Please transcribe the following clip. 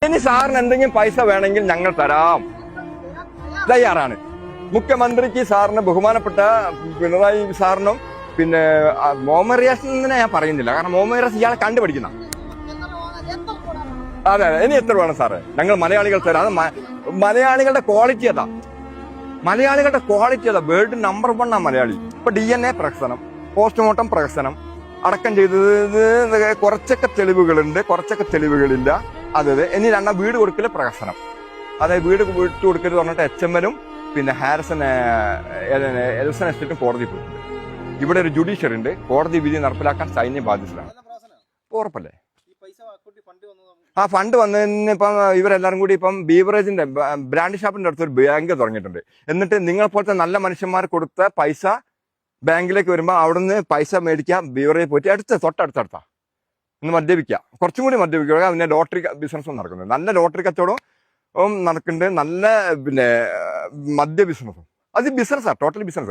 ഇനി സാറിന് എന്തെങ്കിലും പൈസ വേണമെങ്കിൽ ഞങ്ങൾ തരാം, തയ്യാറാണ്. മുഖ്യമന്ത്രിക്ക് സാറിന് ബഹുമാനപ്പെട്ട പിണറായി സാറിനും പിന്നെ മുഹമ്മദ് റിയാസിനെ ഞാൻ പറയുന്നില്ല, കാരണം മുഹമ്മദ് റിയാസ് ഇയാളെ കണ്ടുപിടിക്കുന്ന. അതെ അതെ, ഇനി എത്ര വേണം സാറ്? ഞങ്ങൾ മലയാളികൾ തരാം. മലയാളികളുടെ ക്വാളിറ്റി അതാ, മലയാളികളുടെ ക്വാളിറ്റി അതാ. വേൾഡ് നമ്പർ 1 ആ മലയാളി. ഇപ്പൊ DNA പ്രഹസനം, പോസ്റ്റ്മോർട്ടം പ്രഹസനം അടക്കം ചെയ്തത് കുറച്ചൊക്കെ തെളിവുകളുണ്ട്, കുറച്ചൊക്കെ തെളിവുകളില്ല. അതെ. ഇനി വീട് കൊടുക്കല് പ്രഹസനം, അതായത് വീട് വിട്ടു കൊടുക്കരുത് പറഞ്ഞിട്ട് HML-ഉം പിന്നെ എൽസൺ എസ്റ്റേറ്റും കോടതി പോയിട്ടുണ്ട്. ഇവിടെ ഒരു ജുഡീഷ്യറി ഉണ്ട്, കോടതി വിധി നടപ്പിലാക്കാൻ സൈന്യം ബാധ്യസ്ഥരാണ്. ഉറപ്പല്ലേ? ആ ഫണ്ട് വന്നതിന് ഇപ്പം ഇവരെല്ലാരും കൂടി ഇപ്പം ബീവറേജിന്റെ ബ്രാൻഡ് ഷാപ്പിന്റെ അടുത്ത് ഒരു ബാങ്ക് തുടങ്ങിയിട്ടുണ്ട്. എന്നിട്ട് നിങ്ങൾ പോലത്തെ നല്ല മനുഷ്യന്മാർ കൊടുത്ത പൈസ ബാങ്കിലേക്ക് വരുമ്പോൾ അവിടുന്ന് പൈസ മേടിക്കാം, ബീവറേജ് പോയിട്ട് തൊട്ടടുത്തടുത്താ ഇന്ന് മദ്യപിക്കുക, കുറച്ചും കൂടി മദ്യപിക്കുക. പിന്നെ ലോട്ടറി ബിസിനസ്സും നടക്കുന്നുണ്ട്, നല്ല ലോട്ടറി കച്ചവടവും നടക്കുന്നുണ്ട്, നല്ല പിന്നെ മദ്യ ബിസിനസ്സും. അത് ബിസിനസ്സാണ്, ടോട്ടൽ ബിസിനസ്.